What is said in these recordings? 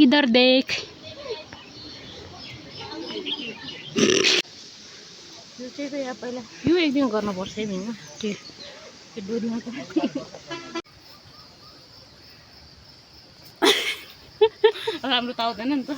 इधर देख। यो चाहिँ यहाँ पहिला यो एकदिन गर्नुपर्छ है नि त्यो डोरीमा राम्रो त आउँदैन नि त।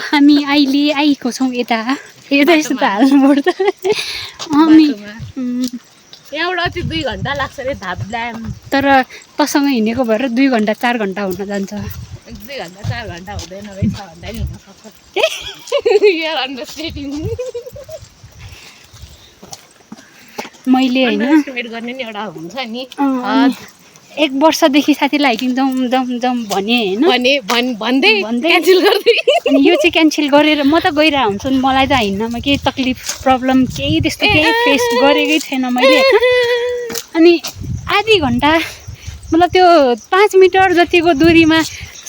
हामी अहिले आएको छौँ यता यस्तो त हाल्नुपर्छ। यहाँबाट अति 2 घन्टा लाग्छ रे धाप्लाम। तर तसँग हिँडेको भएर 2 घन्टा 4 घन्टा हुन जान्छ। 2 घन्टा 4 घन्टा हुँदैन रहेछ, 6 घन्टा नि हुनसक्छ। यार अन्डरस्ट्यान्डिङ मैले होइन एस्टिमेट गर्ने नि एउटा हुन्छ नि। 1 वर्षदेखि साथीलाई हाइकिङ जाउँ जाउँ जाउँ भने भन्दै क्यान्सल गर्दै अनि यो चाहिँ क्यान्सल गरेर म त गइरहेको हुन्छु नि। मलाई त हिँड्नमा केही तकलिफ प्रब्लम केही त्यस्तो केही फेस गरेकै छैन मैले। अनि आधी घन्टा मतलब त्यो 5 मिटर जतिको दूरीमा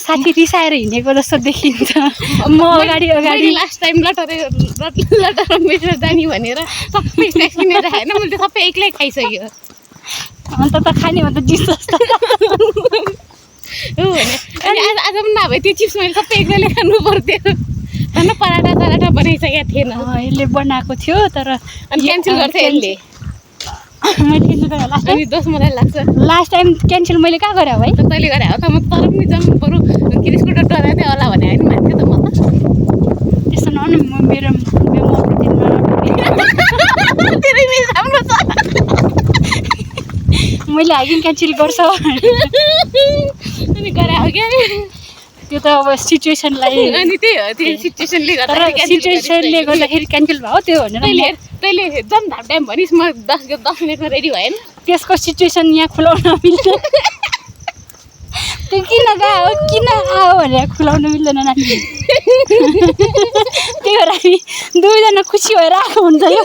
साथी रिसाएर हिँडेको जस्तो देखिन्छ। म अगाडि लास्ट टाइम लटर मेटर जाने भनेर सबै किनेर खाएन मैले, सबै एक्लै खाइसक्यो। अन्त त खाने भन्दा चिप्स जस्तो हो भने अनि आज पनि नभए त्यो चिप्स मैले सबै एक्लैले खानु पर्थ्यो। धन्न पराठा सराठा बनाइसकेको थिएन। यसले बनाएको थियो तर अनि क्यान्सल गर्छ यसले। मैले लास्ट अनि दोष मलाई लाग्छ टाइम क्यान्सल मैले कहाँ गरेँ है? तैँले गरे हो त। म तर पनि जाउँ बरु स्कुटर डराउँदै होला भने होइन मान्थ्यो त म त। त्यस्तो नहुनु मेरो राम्रो छ मैले हाइकिङ क्यान्सल गर्छ अनि गरे हो क्या। त्यो त अब सिचुएसनलाई अनि त्यही हो, त्यो सिचुएसनले गर्दाखेरि क्यान्सल भयो त्यो भनेर तैँले जाउँ धापड्याम भनिस्, म 10 मिनटमा रेडी भएन। त्यसको सिचुएसन यहाँ खुलाउन मिल्छ। त्यो किन आयो भनेर खुलाउन मिल्दैन नानी। त्यही भएर हामी 2जना खुसी भएर आएको हुन्छ। यो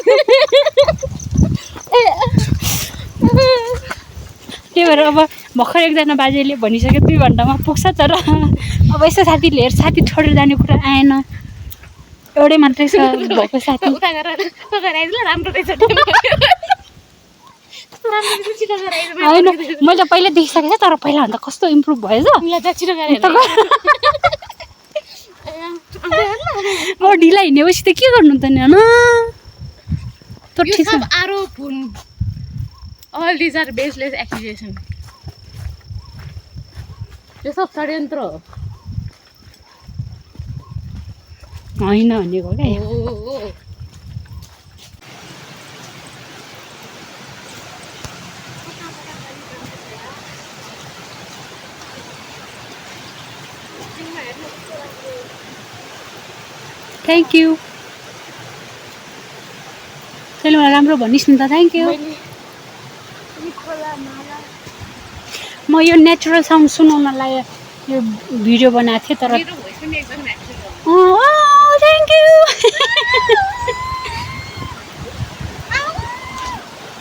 त्यही भएर अब भर्खर एकजना बाजेले भनिसक्यो 2 घन्टामा पुग्छ। तर अब यस्तो साथीले साथी छोडेर जाने कुरा आएन। एउटै मात्रै छ भएको साथी। होइन मैले पहिला देखिसकेको छ तर पहिलाभन्दा कस्तो इम्प्रुभ भयो त। अब ढिला हिँडेपछि त के गर्नु त नि होइन। All these are baseless accusations. यो सब षड्यन्त्र हो। होइन भनेको क्या। Thank you. तैँले मलाई राम्रो भनिस् नि त। Thank you. म यो नेचुरल साउन्ड सुनाउनलाई यो भिडियो बनाएको थिएँ तर थ्याङ्क यू।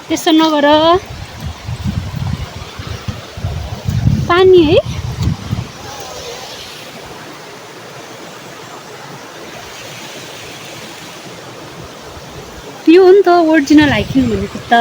त्यस्तो नगर। पानी है यो हो नि त ओरिजिनल हाइकिङ भनेको त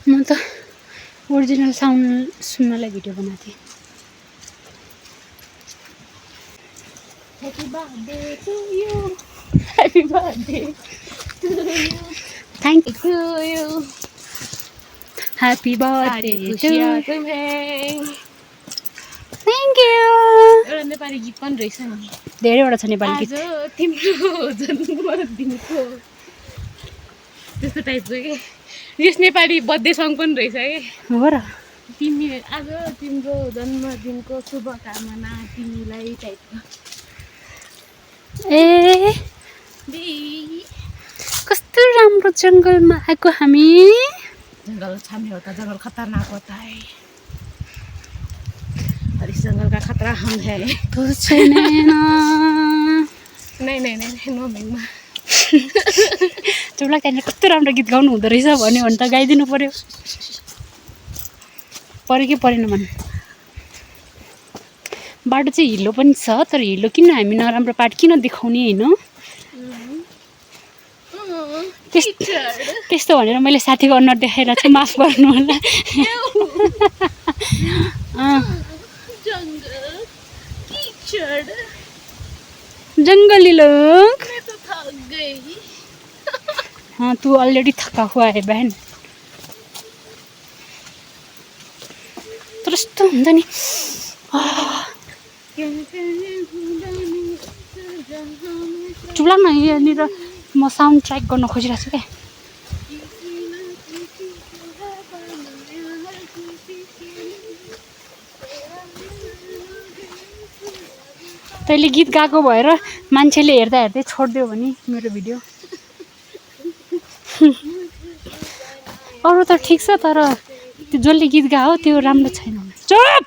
म त ओरिजिनल साउन्ड सुन्नलाई भिडियो बनाएको थिएँ Happy birthday to you. Happy birthday to you. Thank To you. Happy सारी बर्थडे खुसियाँ तुम्हें। थ्याङ्क यू एउटा नेपाली गीत पनि रहेछ नि धेरैवटा छ नेपाली गीत आज तिम्रो जन्मदिनको त्यस्तो टाइपको के यस नेपाली बर्थडे सङ पनि रहेछ के हो र तिमी आज तिम्रो जन्मदिनको शुभकामना तिमीलाई टाइपको ए कस्तो राम्रो जङ्गलमा आएको हामी जङ्गल छामे होता जङ्गल खतरनाक होता है और इस जंगल का खतरा हम है तो छैन नहीं नो मिङमा चुप्लाक त्यहाँनिर कस्तो राम्रो गीत गाउनु हुँदो रहेछ भन्यो भने त गाइदिनु पर्यो पऱ्यो कि परेन भन् बाटो चाहिँ हिलो पनि छ तर हिलो किन हामी नराम्रो पार्ट किन देखाउने होइन त्यस्तो भनेर मैले साथीको अनुहार देखाएर चाहिँ माफ गर्नु होला जंगली लोग मैं तो थक गई हाँ तू ऑलरेडी थका हुआ है बहन तर यस्तो हुन्छ नि चुप्लाक न यहाँनिर म साउन्ड ट्र्याक गर्न खोजिरहेको छु क्या तैँले गीत गाएको भएर मान्छेले हेर्दा हेर्दै छोडिदियो भने मेरो भिडियो अरू त ठिक छ तर त्यो जसले गीत गायो त्यो राम्रो छैन चुप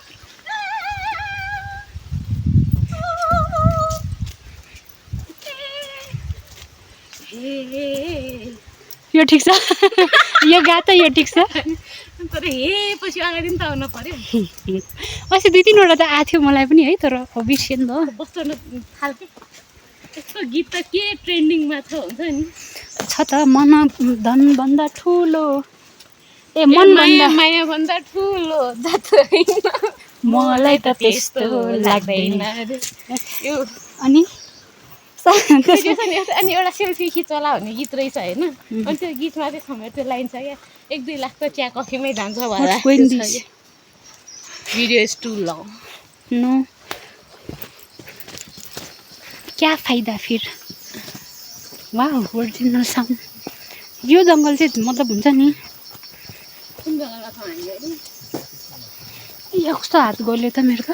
यो ठिक छ यो गा त यो ठिक छ तर हे पछि अगाडि नि त आउनु पर्यो अस्ति 2-3 वटा त आएको थियो मलाई पनि है तर बिर्सेँ नि त बस्न खालके यस्तो गीत त के ट्रेन्डिङमा छ हुन्छ नि छ त मन धन भन्दा ठुलो ए मन भन्दा माया भन्दा ठुलो जात मलाई त त्यस्तो लाग्दैन यो अनि अनि एउटा सेल्फी खिचला भन्ने गीत रहेछ होइन अनि त्यो गीतमा चाहिँ समय त्यो लाइन छ क्या 1-2 लाख त चिया कफीमै जान्छ video is too long no क्या फाइदा फिर वाउ ओरिजिनल साउन्ड यो जङ्गल चाहिँ मतलब हुन्छ नि कुन जग्गामा छ हामीले यो कस्तो हात गल्यो त मेरो त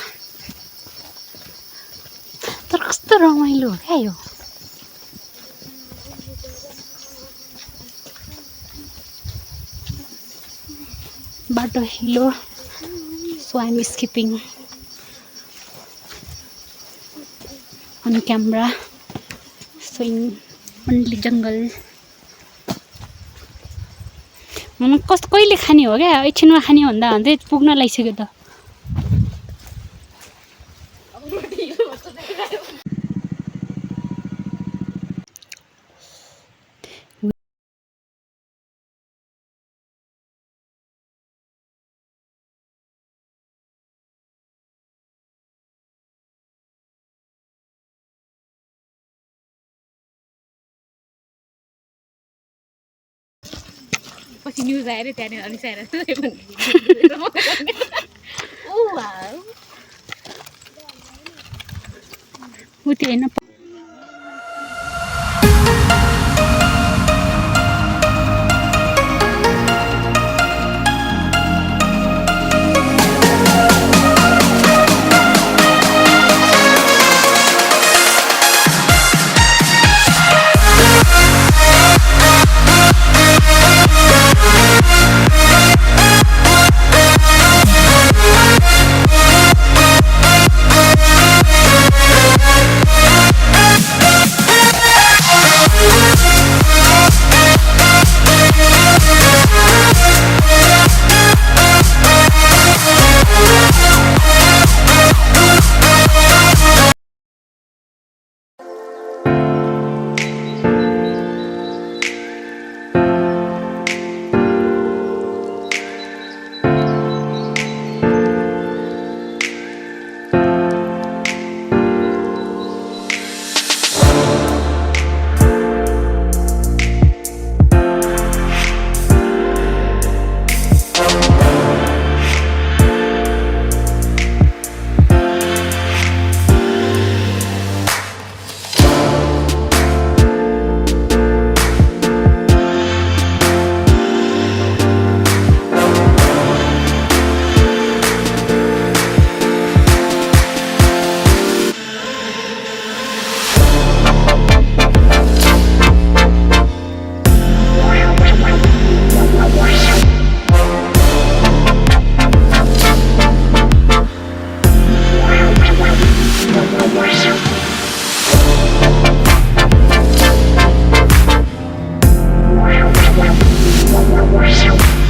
तर कस्तो रमाइलो हो क्या यो बाटो हिलो so I am skipping on camera showing only जङ्गल कस्तो कहिले खाने हो क्या एकछिनमा खाने भन्दा भन्दै पुग्न लागिसक्यो त पछि न्युज आएर त्यहाँनिर अलिक आएर अनुभूति होइन। Wow.